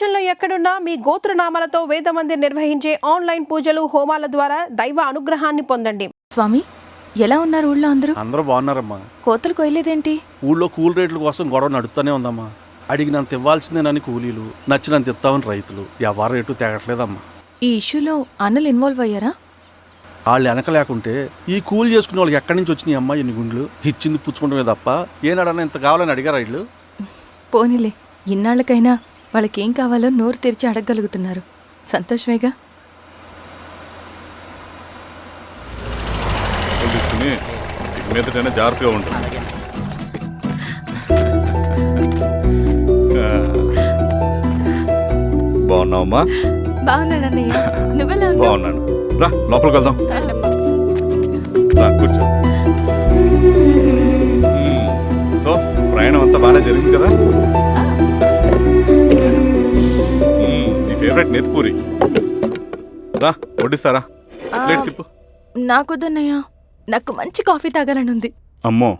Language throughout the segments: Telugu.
ప్రపంచంలో ఎక్కడున్నా మీ గోత్రనామాలతో వేదమందిర్ నిర్వహించే ఆన్లైన్ పూజలు హోమాల ద్వారా దైవ అనుగ్రహాన్ని పొందండి. స్వామి, ఎలా ఉన్నారు ఊళ్ళో అందరూ? అందరూ బాగున్నారమ్మా. కోతలు కొయ్యలేదేంటి? ఊళ్ళో కూల్ రేట్ల కోసం గొడవ నడుస్తూనే ఉందమ్మా. అడిగినంత ఇవ్వాల్సిందేనని కూలీలు, నచ్చినంత ఇస్తామని రైతులు. ఎవరు రేటు తేగట్లేదమ్మా. ఈ ఇష్యూలో అన్నలు ఇన్వాల్వ్ అయ్యారా? వాళ్ళు వెనక లేకుంటే ఈ కూల్ చేసుకునే వాళ్ళకి ఎక్కడి నుంచి వచ్చినాయి అమ్మా ఎన్ని గుండ్లు? ఇచ్చింది పుచ్చుకుంటమే తప్ప ఏనాడన్నా ఇంత కావాలని అడిగారు వీళ్ళు. పోనీలే, ఇన్నాళ్ళకైనా వాళ్ళకేం కావాలో నోరు తెరిచి అడగగలుగుతున్నారు. సంతోషమేగా. తీసుకుని మీదటైనా జాగ్రత్తగా ఉంటుంది. బాగున్నావమ్మా? బాగున్నానన్నయ్య, నువ్వెలా ఉన్నావు? బాగున్నాను. రా లోపలికి వెళ్దాం. రా కూర్చో. సో ప్రయాణం అంతా బాగానే జరిగింది కదా? నీ ఫేవరెట్ నెత్తిపూరి. రా వడ్డిస్తారా? ప్లేట్ తిప్పు. నాకొద్దన్నయ్య, నాకు మంచి కాఫీ తాగాలని ఉంది. అమ్మో,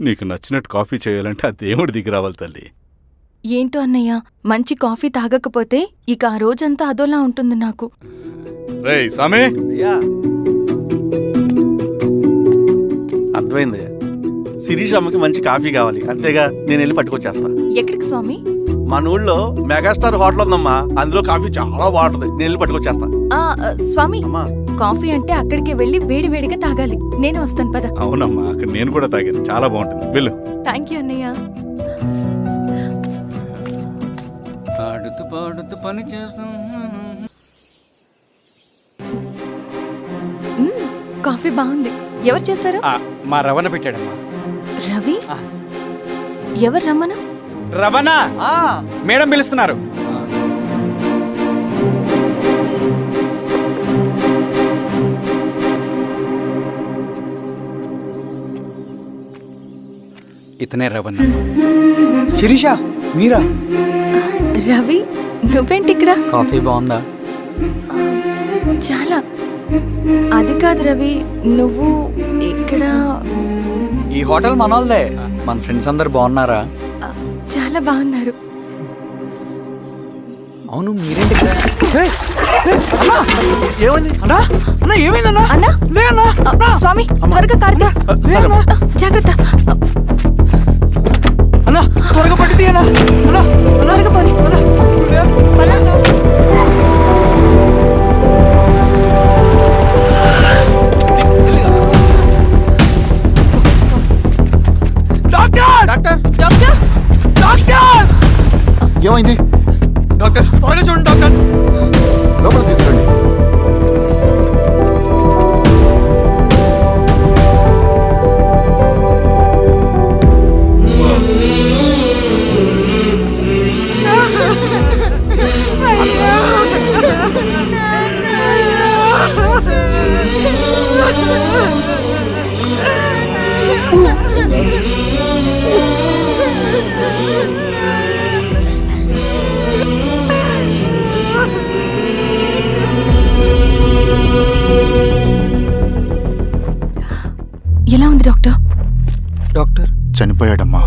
నీకు నచ్చినట్టు కాఫీ చేయాలంటే ఆ దేవుడి దిగి రావాలి తల్లి. ఏంటో అన్నయ్య, మంచి కాఫీ తాగకపోతే ఇక ఆ రోజంతా అదోలా ఉంటుంది నాకు. రేయ్ సామే, అర్థమైంది. శిరీష్ అమ్మకి మంచి కాఫీ కావాలి, అంతేగా నేను వెళ్ళి పట్టుకొచ్చేస్తా. ఎక్కడికి స్వామి? మన ఊళ్ళో మెగాస్టార్ హోటల్ ఉందమ్మా, అందులో కాఫీ చాలా బాగుంటుంది. నేను వెళ్ళి పట్టుకొచ్చేస్తా. స్వామి, అమ్మా కాఫీ అంటే అక్కడికి వెళ్ళి వేడి వేడిగా తాగాలి. నేను వస్తాను పద. అవునమ్మా, అక్కడ నేను కూడా తాగాను, చాలా బాగుంటుంది. వెళ్ళు. థ్యాంక్ యూ అన్నయ్య. ఆడుతూ పాడుతూ పని చేస్తాం. కాఫీ బాగుంది. ఎవరు చేశారు? మా రవణ పెట్టాడమ్మా. రవి? ఎవరు రమ్మను? రవణ మేడం పిలుస్తున్నారు. ఇతనే రవణ. శిరీష, మీరా? రవి, నువ్వేంటి ఇక్కడ? కాఫీ బాగుందా? చాలా. అది కాదు రవి, నువ్వు ఇక్కడ. ఈ హోటల్ మనోల్దే. మన ఫ్రెండ్స్ అందరు బాగున్నారా? చాలా బాగున్నారు. అవును, మీరేంటి ఇక్కడ? ఏమైంది అన్నా? అన్నా ఏమైందన్నా? అన్నా? లే అన్నా. స్వామి, త్వరగా కారుగా. జాగ్రత్త. అన్నా త్వరగా పట్టిది అన్నా. అన్నా త్వరగా పోనీ. Doctor doctor, doctor! ఏమైంది? డాక్టర్ త్వరగా చూడండి డాక్టర్. లోపలికి తీసుకురండి. ఎలా ఉంది డాక్టర్? డాక్టర్ చనిపోయాడమ్మా.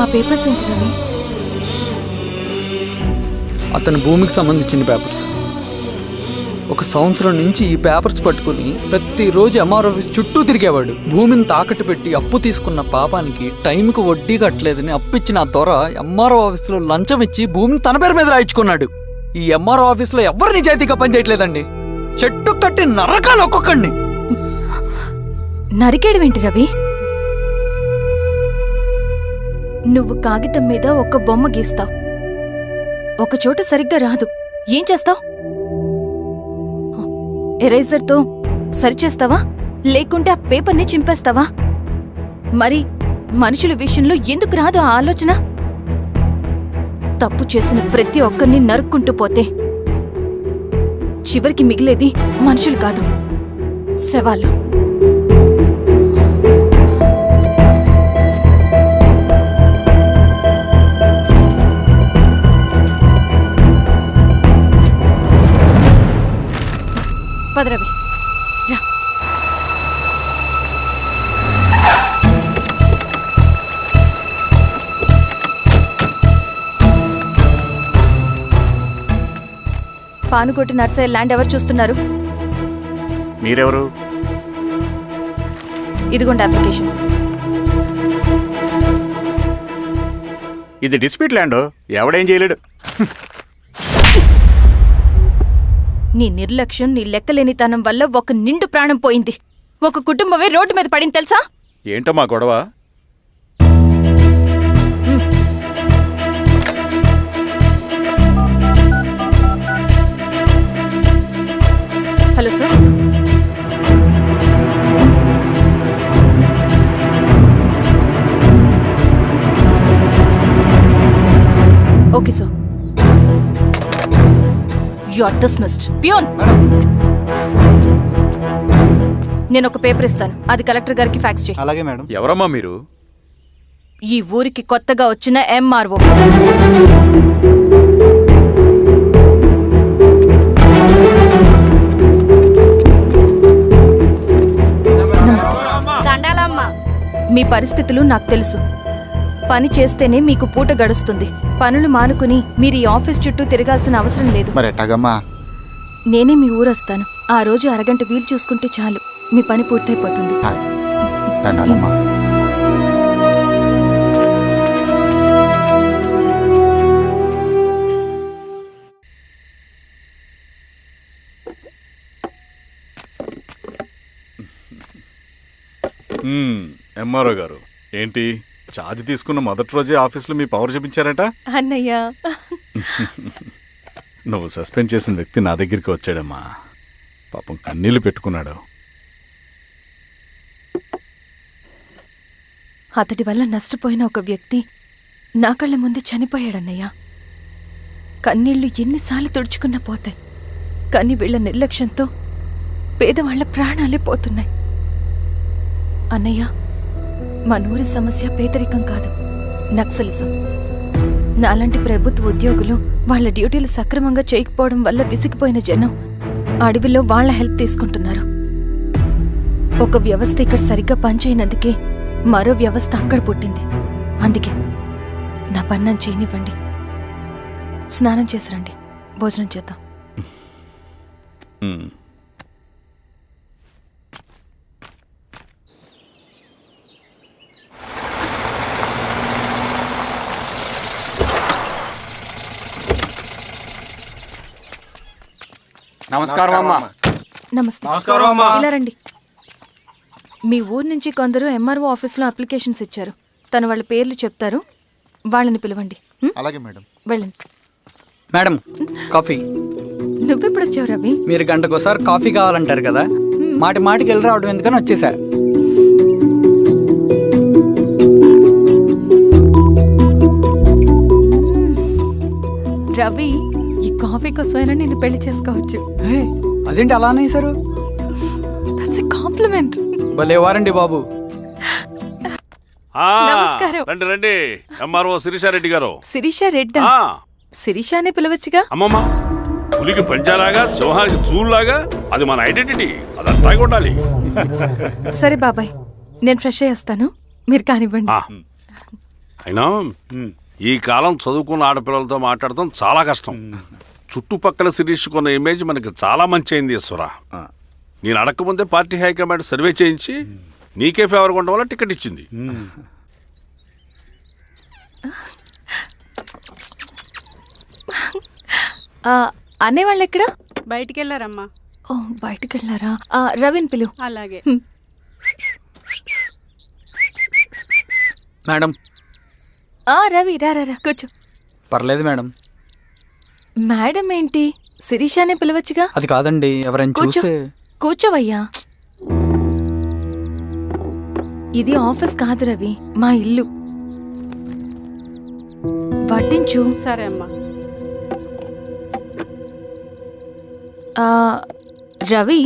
ఆ పేపర్స్ ఏంటి రవి? అతని భూమికి సంబంధించిన పేపర్స్. ఒక సంవత్సరం నుంచి ఈ పేపర్స్ పట్టుకుని ప్రతిరోజు ఎంఆర్ ఆఫీస్ చుట్టూ తిరిగేవాడు. భూమిని తాకట్టు పెట్టి అప్పు తీసుకున్న పాపానికి టైంకి వడ్డీ కట్టలేదని అప్పిచ్చిన ఆ దొర ఎంఆర్ఓ ఆఫీస్లో లంచం ఇచ్చి భూమిని తన పేరు మీద రాయించుకున్నాడు. ఈ ఎంఆర్ఓ ఆఫీస్లో ఎవరు నిజాయితీగా పనిచేయట్లేదండి. చెట్టు కట్టి నరకాలు ఒక్కొక్కడిని. నరికేయడమేంటి రవి? నువ్వు కాగితం మీద ఒక బొమ్మ గీస్తావు, ఒక చోట సరిగ్గా రాదు, ఏం చేస్తావు? ఎరేజర్తో సరిచేస్తావా, లేకుంటే ఆ పేపర్ని చింపేస్తావా? మరి మనుషుల విషయంలో ఎందుకు రాదు ఆ ఆలోచన? తప్పు చేసిన ప్రతి ఒక్కరిని నరుక్కుంటూ పోతే చివరికి మిగిలేది మనుషులు కాదు, శవాలు. పద రవి రా. పానుకోటి నర్సయ్య ల్యాండ్ ఎవరు చూస్తున్నారు? మీరెవరు? ఇదిగోండి అప్లికేషన్. ఇది డిస్ప్యూట్ ల్యాండ్, ఎవడేం చేయలేడు. నీ నిర్లక్ష్యం, నీ లెక్కలేనితనం వల్ల ఒక నిండు ప్రాణం పోయింది. ఒక కుటుంబమే రోడ్డు మీద పడింది తెలుసా? ఏంటో మా గొడవ? Hello sir. Okay sir. You are dismissed. Peon, నేను ఒక పేపర్ ఇస్తాను, అది కలెక్టర్ గారికి ఫ్యాక్స్ చేయి. అలాగే మేడం. ఎవరమ్మా మీరు? ఈ ఊరికి కొత్తగా వచ్చిన ఎంఆర్ఓ. మీ పరిస్థితులు నాకు తెలుసు. పని చేస్తేనే మీకు పూట గడుస్తుంది. పనులు మానుకుని మీరు ఈ ఆఫీస్ చుట్టూ తిరగాల్సిన అవసరం లేదు. మరి ఎట్టాగమ్మా? నేనే మీ ఊరొస్తాను. ఆ రోజు అరగంట వీలు చూసుకుంటే చాలు, మీ పని పూర్తయిపోతుంది. దండాలమ్మా. ఎంఆర్ఓ గారు, ఏంటి ఛార్జ్ తీసుకున్న మొదటి రోజే ఆఫీస్లో మీ పవర్ చూపించారట? అన్నయ్య, నువ్వు సస్పెండ్ చేసిన వ్యక్తి నా దగ్గరికి వచ్చాడమ్మా. పాపం కన్నీళ్లు పెట్టుకున్నాడు. అతడి వల్ల నష్టపోయిన ఒక వ్యక్తి నా కళ్ళ ముందు చనిపోయాడన్నయ్య. కన్నీళ్లు ఎన్నిసార్లు తుడుచుకున్నా పోతాయి, కానీ వీళ్ళ నిర్లక్ష్యంతో పేదవాళ్ల ప్రాణాలే పోతున్నాయి. అన్నయ్య, మా నూరి సమస్య పేదరికం కాదు, నక్సలిజం. నాలాంటి ప్రభుత్వ ఉద్యోగులు వాళ్ల డ్యూటీలు సక్రమంగా చేయకపోవడం వల్ల విసిగిపోయిన జనం అడవిలో వాళ్ల హెల్ప్ తీసుకుంటున్నారు. ఒక వ్యవస్థ ఇక్కడ సరిగ్గా పనిచేయనందుకే మరో వ్యవస్థ అక్కడ పుట్టింది. అందుకే నా పన్నం చేయనివ్వండి. స్నానం చేసి రండి, భోజనం చేద్దాం. నమస్కారం అమ్మా. నమస్తే. ఇలా రండి. మీ ఊరు నుంచి కొందరు ఎంఆర్ఓ ఆఫీస్లో అప్లికేషన్స్ ఇచ్చారు. తను వాళ్ళ పేర్లు చెప్తారు, వాళ్ళని పిలవండి. అలాగే మేడం. వెళ్ళండి. Madam, coffee. నువ్వెప్పుడు వచ్చావు రవి? మీరు గంటకోసారి కాఫీ కావాలంటారు కదా, మాటి మాటికి వెళ్ళి రావడం ఎందుకని వచ్చేసా. రవి, ఈ కాఫీ కోసమైనా నేను పెళ్లి చేసుకోవచ్చు. అదేంటి అలా అనేసారు? That's a compliment. భలే వారండి బాబు. నమస్కారం. రండి రండి. ఎంఆర్ఓ శిరీషారెడ్డి గారు. శిరీష రెడ్డా? శిరీష అనే పిలవచ్చుగా. అమ్మమ్మ, పులికి పంజాలాగా సింహానికి జూలాగా అది మన ఐడెంటిటీ, అదంతా ఉండాలి. సరే బాబాయ్, నేను ఫ్రెష్ అయ్యేస్తాను, మీరు కానివ్వండి. అయినా ఈ కాలం చదువుకున్న ఆడపిల్లలతో మాట్లాడటం చాలా కష్టం. చుట్టుపక్కల శిరీష్ కొన్న ఇమేజ్ మనకి చాలా మంచి అయింది ఈశ్వరా. నేను అడగకముందే పార్టీ హైకమాండ్ సర్వే చేయించి నీకే ఫేవర్గా ఉండడం వల్ల టికెట్ ఇచ్చింది. అనేవాళ్ళు ఎక్కడ? బయటికి వెళ్ళారమ్మా. ఓ, బయటికి వెళ్ళారా? రవిని పిలు. అలాగే. మేడం. రవి రా రా రా, కూర్చో. పర్లేదు మేడం. మేడం ఏంటి, శిరీషానే పిలవచ్చుగా. అది కాదండి, ఎవరైనా కూర్చో. చూస్తే. కూర్చోవయ్యా. ఇది ఆఫీస్ కాదు రవి, మా ఇల్లు. వడ్డించు. సరే అమ్మా. రవి,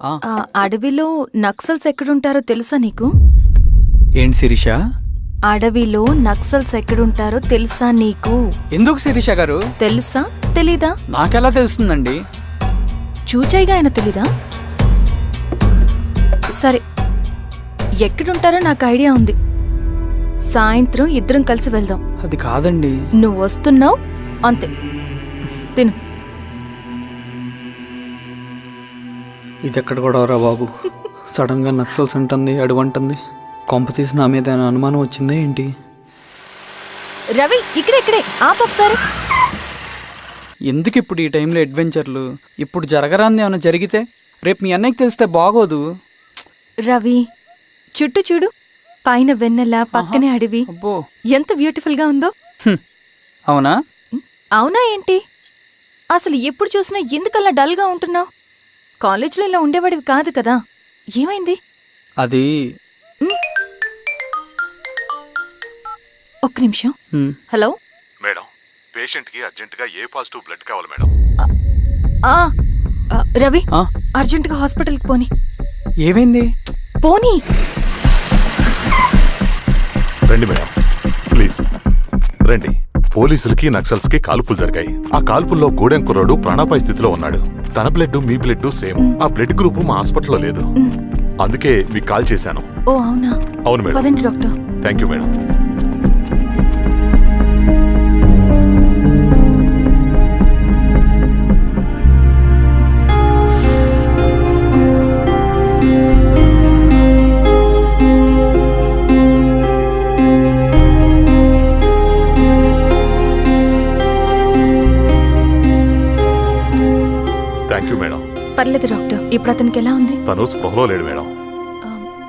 ఆ. అడవిలో నక్సల్స్ ఎక్కడుంటారో తెలుసా నీకు? ఏంటి శిరీష? అడవిలో నక్సల్స్ ఎక్కడుంటారో తెలుసా నీకు? ఎందుకు శిరీష గారు? తెలుసా తెలీదా? నాకెలా తెలుస్తుందండి? చూచాయిగా ఆయన తెలీదా? సరే, ఎక్కడుంటారో నాకు ఐడియా ఉంది. సాయంత్రం ఇద్దరం కలిసి వెళ్దాం. అది కాదండి. నువ్వు వస్తున్నావు అంతే. తిను. ఇది ఎక్కడ గొడవరా బాబు? సడన్గా నక్సల్స్ అంటుంది, అడువంటుంది. కొంప తీసి నా మీద ఏమైనా అనుమానం వచ్చిందా ఏంటి? రవి, ఇక్కడే ఆపొకసారి. ఎందుకు ఇప్పుడు ఈ టైంలో అడ్వెంచర్లు? ఇప్పుడు జరగరాంది ఏమైనా జరిగితే రేపు మీ అన్నయ్యకి తెలిస్తే బాగోదు. రవి, చుట్టూ చూడు. పైన వెన్నెల, పక్కనే అడవి. అబ్బో, ఎంత బ్యూటిఫుల్ గా ఉందో. అవునా? అవునా ఏంటి? అసలు ఎప్పుడు చూసినా ఎందుకలా డల్ గా ఉంటున్నావు? కాలేజీలో ఇలా ఉండేవాడివి కాదు కదా, ఏమైంది? అది ఒక్క నిమిషం. హలో మేడం, పేషెంట్కి అర్జెంటుగా ఏ పాజిటివ్ బ్లడ్ కావాలి మేడం. రవి, ఆ? అర్జెంటుగా హాస్పిటల్కి పోని. ఏమైంది? పోనీ. రండి మేడం, ప్లీజ్ రండి. పోలీసులకి నక్సల్స్కి కాల్పులు జరిగాయి. ఆ కాల్పుల్లో గూడెం కుర్రాడు ప్రాణాపాయ స్థితిలో ఉన్నాడు. తన బ్లడ్ మీ బ్లడ్ సేమ్. ఆ బ్లడ్ గ్రూప్ మా హాస్పిటల్లో లేదు. అందుకే మీకు కాల్ చేశాను. ఓ అవునా? అవును మేడం. పదండి doctor. Thank you madam. Thank you madam. పర్లేదు డాక్టర్. ఇప్పుడు అతనికి ఎలా ఉంది? తను స్పృహలో లేడు మేడం.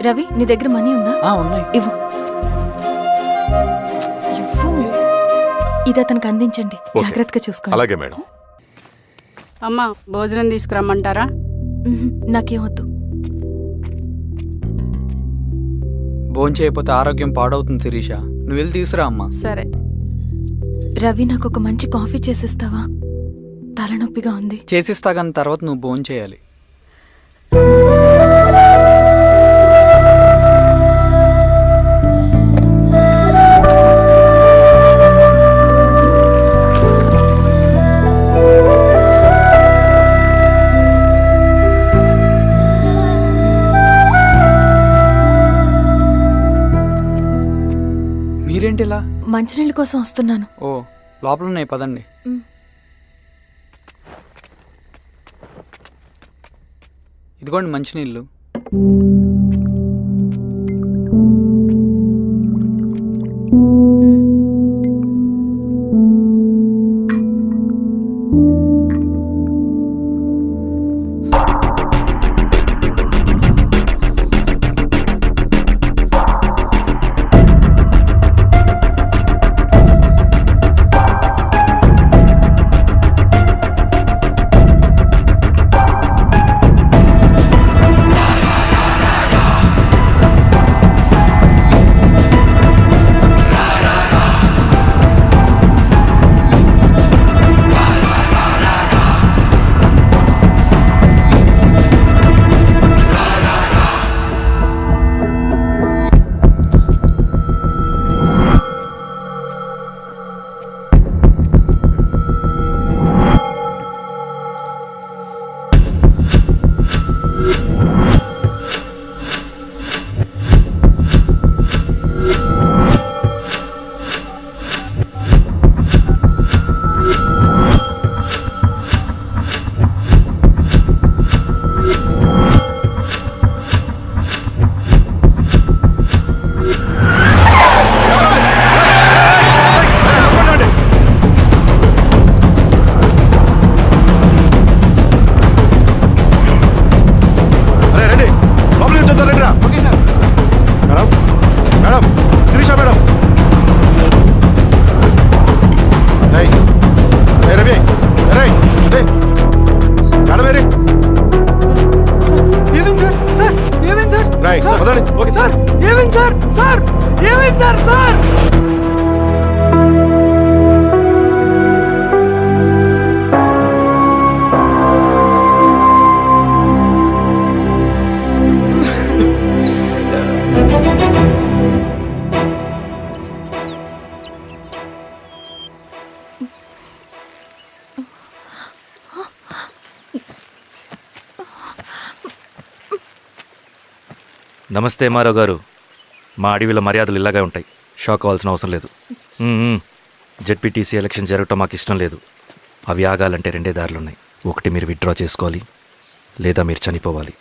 రవి, నీ దగ్గర మనీ ఉందా? ఉన్నాయి. ఇవ్వు. ఇది అతనికి అందించండి. ఓకే. జాగ్రత్తగా చూసుకోండి. అలాగే మేడం. అమ్మా, భోజనం తీసుకురమ్మంటారా? నాకేం వద్దు. భోంచేయకపోతే ఆరోగ్యం పాడవుతుంది శిరీష. నువ్వు వెళ్ళి తీసురా అమ్మా. సరే. రవి, నాకు ఒక మంచి కాఫీ చేసిస్తావా? తలనొప్పిగా ఉంది. చేసిస్తా కానీ తర్వాత నువ్వు భోంచేయాలి. మీరేంటిలా? మంచినీళ్ళ కోసం వస్తున్నాను. ఓ, లోపలున్నాయి, పదండి. ఇదిగోండి మంచినీళ్ళు. నమస్తే మారావు గారు. మా అడవిలో మర్యాదలు ఇలాగే ఉంటాయి. షాక్ అవ్వాల్సిన అవసరం లేదు. జెడ్పీటీసీ ఎలక్షన్ జరగటం మాకు ఇష్టం లేదు. అవి ఆగాలంటే 2 దారులున్నాయి. ఒకటి మీరు విత్డ్రా చేసుకోవాలి, లేదా మీరు చనిపోవాలి.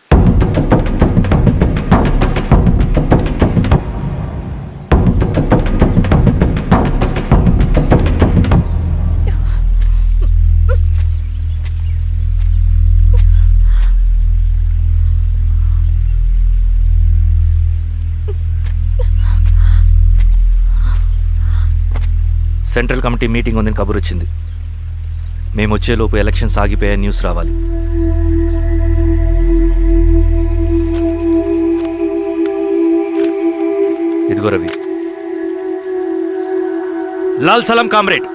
సెంట్రల్ కమిటీ మీటింగ్ ఉందని కబురు వచ్చింది. మేము వచ్చేలోపు ఎలక్షన్స్ ఆగిపోయే న్యూస్ రావాలి. ఇదిగో రవి. లాల్ సలాం కామ్రేడ్.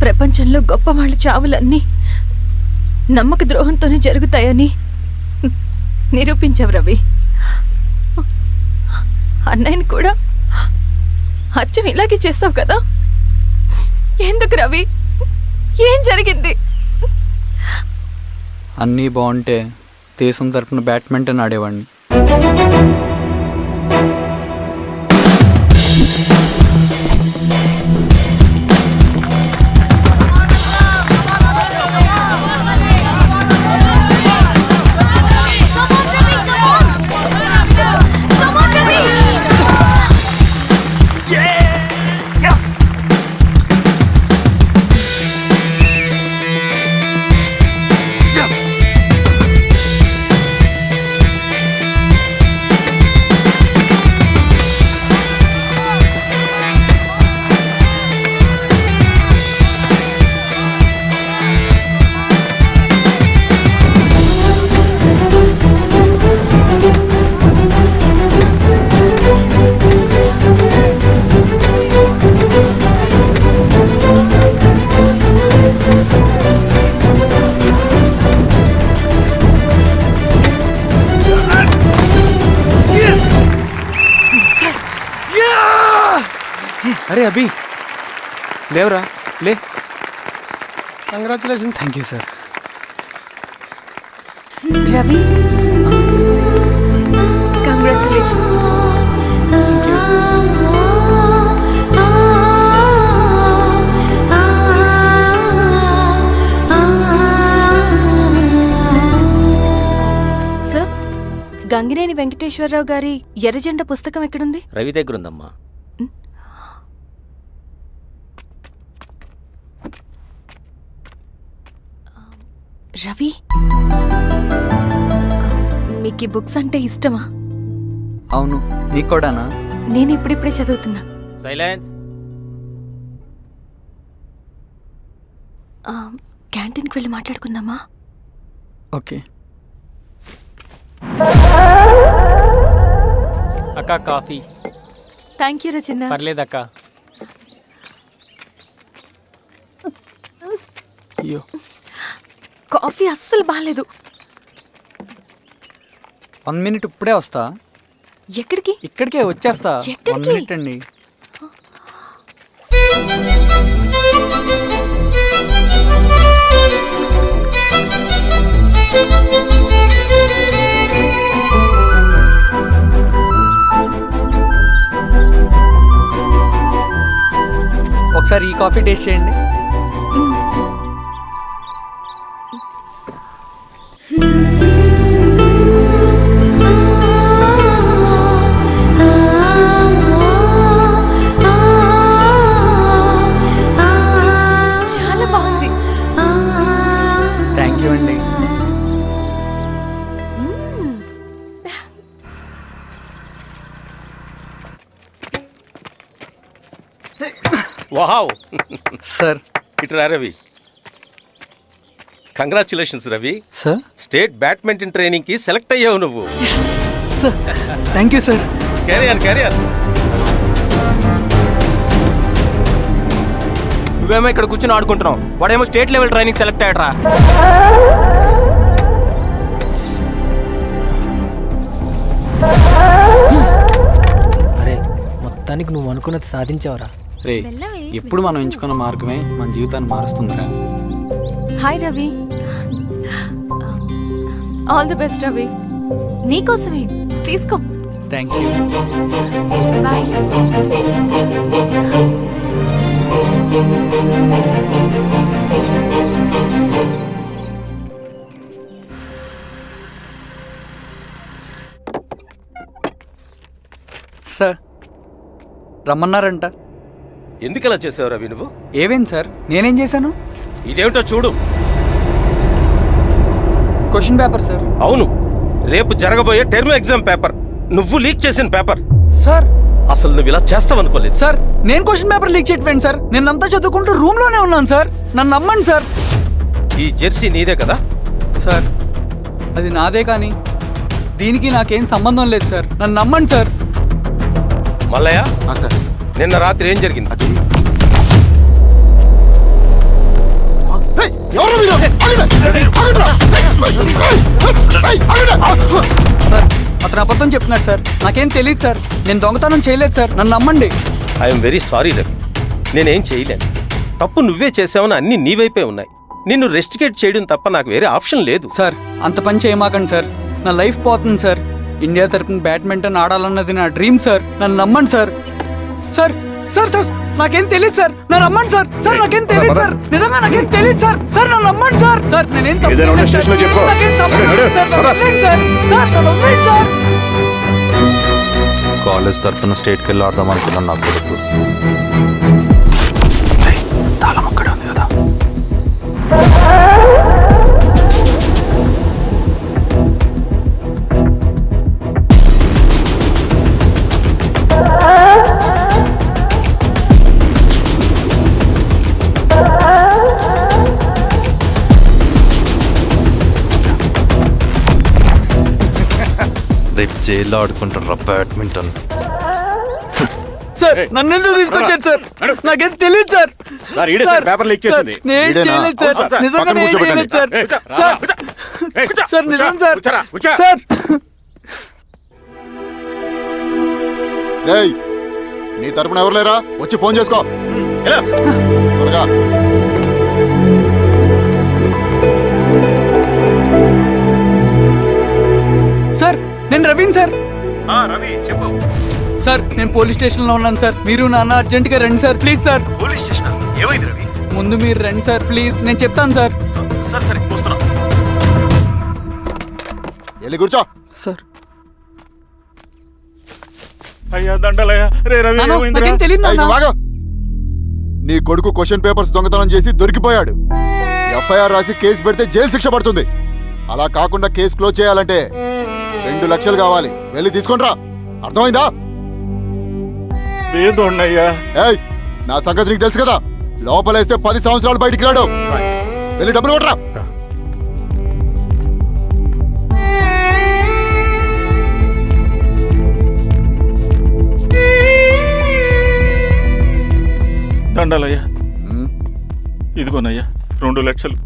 ప్రపంచంలో గొప్పవాళ్ళ చావులన్నీ నమ్మక ద్రోహంతోనే జరుగుతాయని నిరూపించావు రవి. అన్నయ్యని కూడా అచ్చం ఇలాగే చేస్తావు కదా? ఎందుకు రవి? ఏం జరిగింది? అన్నీ బాగుంటే దేశం తరపున బ్యాడ్మింటన్ ఆడేవాడిని. అరే అభి, లేవరా, లే. Congratulation. Thank you sir. Ravi, congratulations. Sir, Gangineni Venkateswararao గారి ఎర్రజెండా పుస్తకం ఎక్కడుంది? రవి దగ్గర ఉందమ్మా. రవి, మీకు ఈ బుక్స్ అంటే ఇష్టమా? అవును, నీకు కూడానా? నేను ఇప్పుడిప్పుడే చదువుతున్నా. సైలెన్స్. క్యాంటీన్కి వెళ్ళి మాట్లాడుకుందామా? ఓకే. అక్క కాఫీ. థ్యాంక్ యూ రచన. పర్లేదక్క. అయ్యో, కాఫీ అస్సలు బాగాలేదు. 1 minute ఇప్పుడే వస్తా. ఎక్కడికి? ఇక్కడికే వచ్చేస్తా. 1 minute అండి. ఒకసారి ఈ కాఫీ టేస్ట్ చేయండి. చాలా బాగుంది. థ్యాంక్ యూ అండి. Wow sir. ఇట్రా Ravi. Congratulations Ravi. Sir, state badminton training కి సెలెక్ట్ అయ్యావు నువ్వు. Sir thank you sir. Career నువ్వేమో ఇక్కడ కూర్చొని ఆడుకుంటున్నావు, వాడేమో స్టేట్ లెవెల్ ట్రైనింగ్ సెలెక్ట్ అయ్యాడ్రా. అరే మొత్తానికి నువ్వు అనుకున్నది సాధించావురా. రే ఎప్పుడు మనం ఎంచుకున్న మార్గమే మన జీవితాన్ని మారుస్తుందిరా. Hi Ravi. All the best Ravi. నీకోసమే తీసుకో. Thank you. బాయ్. సార్ రమ్మన్నారంట. ఎందుకు ఇలా చేసావు రవి నువ్వు? ఏవేంటి సార్, నేనేం చేశాను? ఇదేమిటో చూడు. Question paper sir. అవును, రేపు జరగబోయే టర్మ్ ఎగ్జామ్ పేపర్. నువ్వు లీక్ చేసిన పేపర్. సార్ అసలు నువ్వు ఇలా చేస్తావనుకోలేదు. సార్ నేను క్వశ్చన్ పేపర్ లీక్ చేయట్లేండి సార్. నేను అంతా చదువుకుంటూ రూమ్ లోనే ఉన్నాను సార్. నన్ను నమ్మండి సార్. ఈ జెర్సీ నీదే కదా? సార్ అది నాదే, కానీ దీనికి నాకేం సంబంధం లేదు సార్. నన్ను నమ్మండి సార్. మల్లయ్య, సార్ నిన్న రాత్రి ఏం జరిగింది? సార్ అతను అబద్ధం చెప్తున్నాడు సార్. నాకేం తెలియదు సార్. నేను దొంగతనం చేయలేదు సార్. నన్ను నమ్మండి. ఐఎమ్ వెరీ సారీ రవి, నేనేం చేయలేను. తప్పు నువ్వే చేసావని అన్ని నీ వైపే ఉన్నాయి. నిన్ను రెస్టికేట్ చేయడం తప్ప నాకు వేరే ఆప్షన్ లేదు. సార్ అంత పని చేయమాకండి సార్. నా లైఫ్ పోతుంది సార్. ఇండియా తరపున బ్యాడ్మింటన్ ఆడాలన్నది నా డ్రీమ్ సార్. నన్ను నమ్మండి సార్. సార్ సార్ సార్ నాకేం తెలియదు సార్. నన్ను నమ్మండి సార్. సార్ నాకేం తెలియదు సార్. నిజంగా నాకేం తెలియదు సార్. సార్ నన్ను నమ్మండి సార్. సార్ నేనేం తప్పు చేయలేదు సార్. నాకేం సంబంధం లేదు సార్. నన్ను వదిలేయండి సార్. సార్ నన్ను వదిలేయండి సార్. కాలేజ్ తరఫున స్టేట్కి వెళ్ళి ఆడదాం అనుకున్నాను. నా కొడుకు తాళం అక్కడే ఉంది కదా. రేపు జైల్లో ఆడుకుంటారా బ్యాడ్మింటన్? సార్ నన్ను ఎందుకు తీసుకొచ్చారు సార్? నాకేం తెలియదు సార్. పేపర్ లీక్ చేసింది. నేను చేయలేదు సార్. నిజంగా నేను చేయలేదు సార్. సార్ సార్ నిజం సార్. సార్ రేయ్, నీ తరపున ఎవరు లేరా? వచ్చి ఫోన్ చేసుకో త్వరగా. సార్ నేను రవీన్ సార్. రవి చెప్పు. సార్ నేను పోలీస్ స్టేషన్లో ఉన్నాను సార్. మీరు నాన్న అర్జెంటుగా రండి sir. Please sir. Police station ఏమైంది రవి? ముందు మీరు రండి సార్ ప్లీజ్. నేను చెప్తాను సార్. సరే సరే వస్తున్నా. వెళ్ళి కూర్చో. సార్ అయ్యా దండలయ్య. రే రవి నాన్న, ఏమైందిరా? నాకేం తెలియదు ఏయ్, నాన్న. నువ్వు ఆగు. నీ కొడుకు క్వశ్చన్ పేపర్స్ దొంగతనం చేసి దొరికిపోయాడు. ఎఫ్ఐఆర్ రాసి కేసు పెడితే జైలు శిక్ష పడుతుంది. అలా కాకుండా కేసు క్లోజ్ చేయాలంటే 2 లక్షలు కావాలి. వెళ్ళి తీసుకుంట్రా. అర్థమైందా? ఏదోన్నయ్యా. ఏయ్, నా సంగతి నీకు తెలుసు కదా. లోపలేస్తే 10 సంవత్సరాలు బయటికి రాడు. వెళ్ళి డబ్బులు కొట్టరా. దండాలయ్యా. ఇదిగోనయ్యా 2 లక్షలు.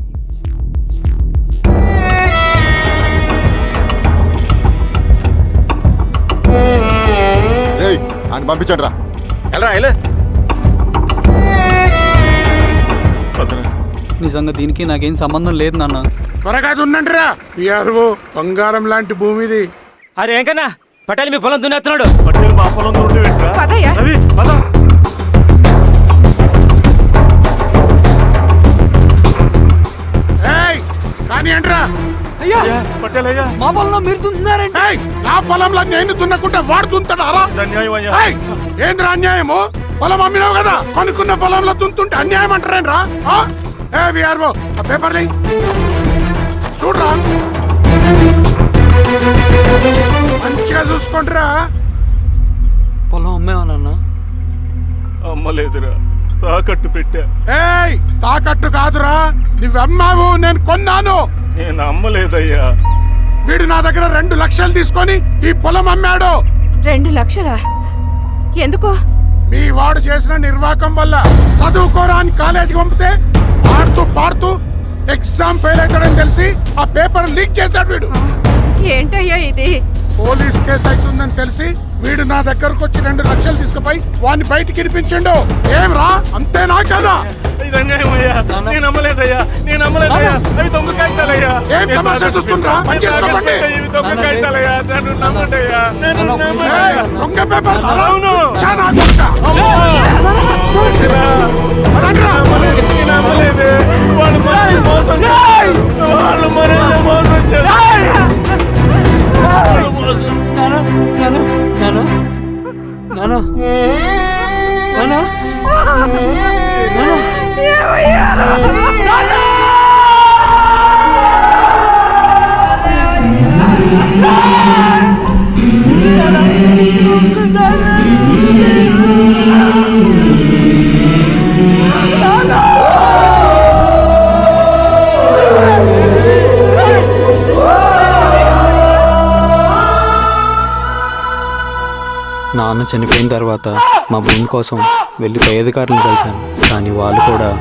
రేయ్, ఆయన పంపించండి రా. ఎలా నిజంగా దీనికి నాకేం సంబంధం లేదు నాన్న. త్వరగా దున్నండిరా. పిఆర్ఓ బంగారం లాంటి భూమిది. అరే ఏంకన్నా పటేల్ మీ పొలం దున్నేస్తున్నాడు. పటేల్ మా పొలం దూరం పెట్టరా? రవి పద. కానీ ఏంట్రా? అయ్యా పటేల్ అయ్యా. మా పొలంలో మీరు దున్నుతున్నారండి. నా పొలంలో నేను దున్నకుంటే వాడు దున్నుతాడారా? అన్యాయం అయ్యా. ఏంద్రా అన్యాయము? పొలం అమ్మినావు కదా, కొనుక్కున్న పొలంలో దున్నుతుంటే అన్యాయం అంటారేంట్రా? ఏ విఆర్ఓ ఆ పేపర్లే చూడరా. మంచిగా చూసుకుంటారా. పొలం అమ్మేవా నాన్న? అమ్మలేదురా, తాకట్టు పెట్టా. ఏయ్ తాకట్టు కాదురా, నువ్వమ్మావు, నేను కొన్నాను. నేను అమ్మలేదయ్యా. వీడు నా దగ్గర 2 లక్షలు తీసుకొని ఈ పొలం అమ్మాడు. 2 లక్షలా? ఎందుకో? మీ వాడు చేసిన నిర్వాకం వల్ల చదువుకోరా అని కాలేజీకి పంపితే ఆడుతూ పాడుతూ ఎగ్జామ్ ఫెయిల్ అవుతాడని తెలిసి ఆ పేపర్ లీక్ చేశాడు వీడు. ఏంటయ్యా ఇది? పోలీస్ కేసు అవుతుందని తెలిసి వీడు నా దగ్గరకు వచ్చి 2 లక్షలు తీసుకుపోయి వాడిని బయటికి ఇరిపించిండు. ఏం రా, అంతేనా కదా? ఏం తమాషా చూస్తుండ్రా? పని చేసుకోకండి. ఏయ్, దొంగ పేపర్ చాలా దొంగ. పదండ్రా. నాన్న చనిపోయిన తర్వాత మా భూమి కోసం వెళ్ళి పై అధికారులను కలిశాను, కానీ వాళ్ళు కూడా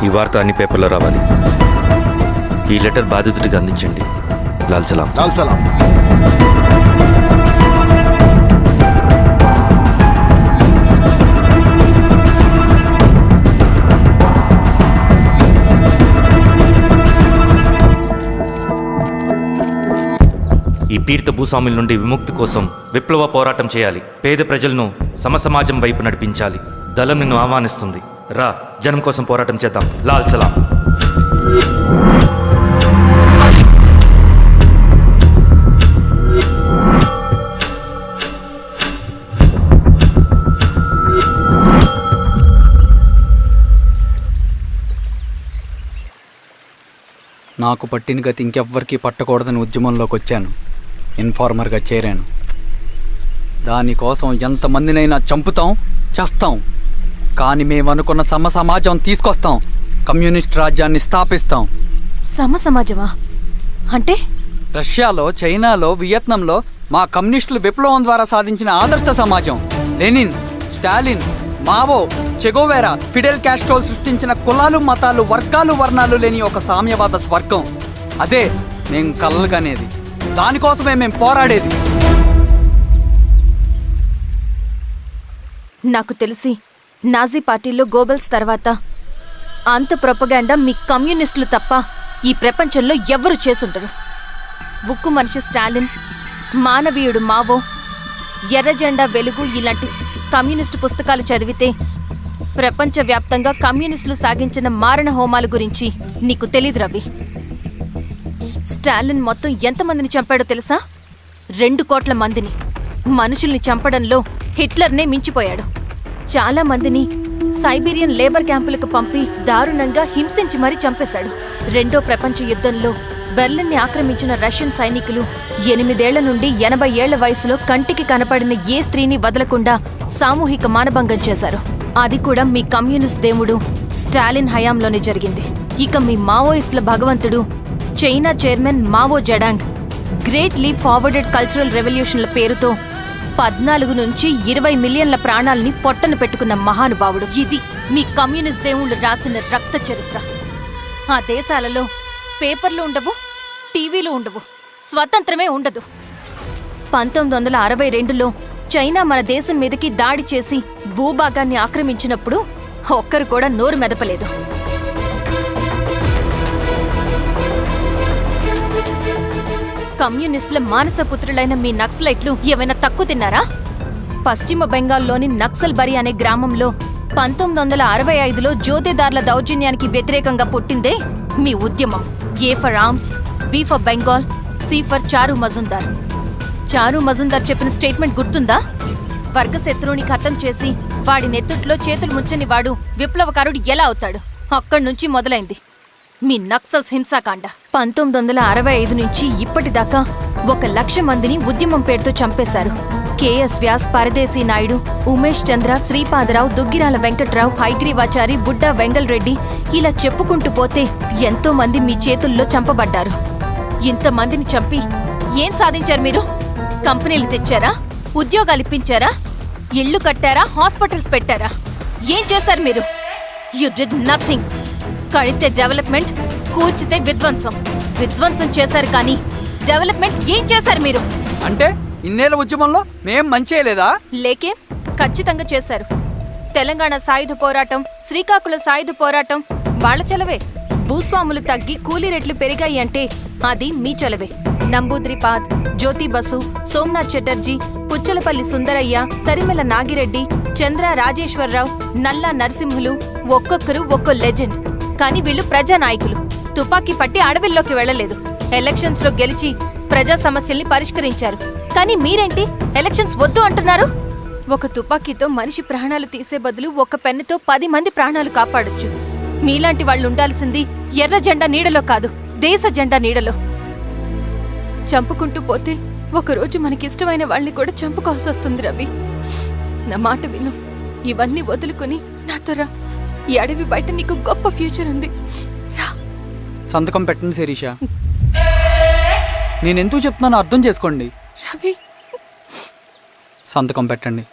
ఈ వార్త అన్ని పేపర్లో రావాలి. ఈ లెటర్ బాధితుడికి అందించండి. లాల్ సలాం. లాల్ సలాం. ఈ పీడిత భూస్వాముల నుండి విముక్తి కోసం విప్లవ పోరాటం చేయాలి. పేద ప్రజలను సమసమాజం వైపు నడిపించాలి. దళం నిన్ను ఆహ్వానిస్తుంది. రా, జనం కోసం పోరాటం చేద్దాం. లాల్ సలాం. నాకు పట్టిన గతి ఇంకెవ్వరికీ పట్టకూడదని ఉద్యమంలోకి వచ్చాను. ఇన్ఫార్మర్గా చేరాను. దానికోసం ఎంతమందినైనా చంపుతాం, చేస్తాం. కానీ మేము అనుకున్న సమాజం తీసుకొస్తాం. కమ్యూనిస్ట్ రాజ్యాన్ని స్థాపిస్తాం. సమాజమా అంటే? రష్యాలో, చైనాలో, వియత్నంలో మా కమ్యూనిస్టులు విప్లవం ద్వారా సాధించిన ఆదర్శ సమాజం. Lenin, Stalin, Mao, Che Guevara, Fidel Castro సృష్టించిన కులాలు, మతాలు, వర్గాలు, వర్ణాలు లేని ఒక సామ్యవాద స్వర్గం. అదే మేం కలలుగనేది. దానికోసమే మేం పోరాడేది. నాకు తెలిసి నాజీ పార్టీలో గోబెల్స్ తర్వాత అంత ప్రొపగాండా మీ కమ్యూనిస్టులు తప్ప ఈ ప్రపంచంలో ఎవ్వరూ చేసుండరు. ఉక్కు మనిషి స్టాలిన్, మానవీయుడు మావో, ఎర్ర జెండా వెలుగు ఇలాంటి కమ్యూనిస్టు పుస్తకాలు చదివితే ప్రపంచవ్యాప్తంగా కమ్యూనిస్టులు సాగించిన మారణ హోమాల గురించి నీకు తెలీదు రవి. స్టాలిన్ మొత్తం ఎంతమందిని చంపాడో తెలుసా? 2 కోట్ల మందిని. మనుషుల్ని చంపడంలో హిట్లర్నే మించిపోయాడు. చాలా మందిని సైబీరియన్ లేబర్ క్యాంపులకు పంపి దారుణంగా హింసించి మరీ చంపేశాడు. 2వ ప్రపంచ యుద్ధంలో బెర్లిన్ని ఆక్రమించిన రష్యన్ సైనికులు 8 ఏళ్ల నుండి 80 ఏళ్ల వయసులో కంటికి కనపడిన ఏ స్త్రీని వదలకుండా సామూహిక మానభంగం చేశారు. అది కూడా మీ కమ్యూనిస్ట్ దేవుడు స్టాలిన్ హయాంలోనే జరిగింది. ఇక మీ మావోయిస్టుల భగవంతుడు China chairman Mao Zedong great leap forwarded cultural రెవల్యూషన్ల పేరుతో 14 నుంచి 20 మిలియన్ల ప్రాణాలని పొట్టన పెట్టుకున్న మహానుభావుడు. ఇది మీ కమ్యూనిస్ట్ దేవుళ్ళు రాసిన రక్త చరిత్ర. ఆ దేశాలలో పేపర్లు ఉండవు, టీవీలు ఉండవు, స్వతంత్రమే ఉండదు. 1962లో చైనా మన దేశం మీదకి దాడి చేసి భూభాగాన్ని ఆక్రమించినప్పుడు ఒక్కరు కూడా నోరు మెదపలేదు. కమ్యూనిస్టుల మానసపుత్రులైన మీ నక్సలైట్లు ఏమైనా తక్కువ తిన్నారా? పశ్చిమ బెంగాల్లోని నక్సల్బరి అనే గ్రామంలో 1965లో జోతేదార్ల దౌర్జన్యానికి వ్యతిరేకంగా పుట్టిందే మీ ఉద్యమం. A for arms, B for Bengal, C for Charu Majumdar. చారు మజుందార్ చెప్పిన స్టేట్మెంట్ గుర్తుందా? వర్గశత్రువుని ఖతం చేసి వాడి నెత్తుట్లో చేతులు ముంచని వాడు విప్లవకారుడు ఎలా అవుతాడు? అక్కడి నుంచి మొదలైంది మీ నక్సల్స్ హింసాకాండ. 1965 నుంచి ఇప్పటిదాకా 1,00,000 మందిని ఉద్యమం పేరుతో చంపేశారు. కేఎస్ వ్యాస్, పరదేశీ నాయుడు, ఉమేష్ చంద్ర, శ్రీపాదరావు, దుగ్గిరాల వెంకట్రావు, హైగ్రీవాచారి, బుడ్డా వెంగల్ రెడ్డి, ఇలా చెప్పుకుంటూ పోతే ఎంతో మంది మీ చేతుల్లో చంపబడ్డారు. ఇంతమందిని చంపి ఏం సాధించారు మీరు? కంపెనీలు తెచ్చారా? ఉద్యోగాలు ఇప్పించారా? ఇళ్లు కట్టారా? హాస్పిటల్స్ పెట్టారా? ఏం చేశారు మీరు? You did nothing. కడితే డెవలప్మెంట్, కూల్చితే విధ్వంసం. విధ్వంసం చేశారు కానీ డెవలప్మెంట్ ఏం చేశారు మీరు? అంటే ఇన్నేళ్ల ఉద్యమంలో మేం మంచి చేయలేదా? లేకే, ఖచ్చితంగా చేశారు. తెలంగాణ సాయుధ పోరాటం, శ్రీకాకుళం సాయుధ పోరాటం వాళ్ల చలవే. భూస్వాములు తగ్గి కూలీ రేట్లు పెరిగాయి అంటే అది మీ చలవే. నంబూద్రిపాద్, జ్యోతి బసు, సోమనాథ్ చటర్జీ, పుచ్చలపల్లి సుందరయ్య, తరిమెల నాగిరెడ్డి, చంద్ర రాజేశ్వరరావు, నల్లా నరసింహులు ఒక్కొక్కరు ఒక్కో లెజెండ్. కానీ వీళ్ళు ప్రజానాయకులు. తుపాకీ పట్టి అడవిల్లోకి వెళ్లలేదు. ఎలక్షన్స్ లో గెలిచి ప్రజా సమస్యల్ని పరిష్కరించారు. కానీ మీరేంటి ఎలక్షన్స్ వద్దు అంటున్నారు? ఒక తుపాకీతో మనిషి ప్రాణాలు తీసే బదులు ఒక పెన్నుతో 10 మంది ప్రాణాలు కాపాడొచ్చు. మీలాంటి వాళ్ళు ఉండాల్సింది ఎర్ర జెండా నీడలో కాదు, దేశ జెండా నీడలో. చంపుకుంటూ పోతే ఒకరోజు మనకిష్టమైన వాళ్ళని కూడా చంపుకోవాల్సి వస్తుంది రవి. నా మాట విను. ఇవన్నీ వదులుకుని నాతో రా. ఈ అడవి బయట నీకు గొప్ప ఫ్యూచర్ ఉంది. రా. సంతకం పెట్టండి శిరీష. నేనెందుకు చెప్తున్నానో అర్థం చేసుకోండి. రవి, సంతకం పెట్టండి.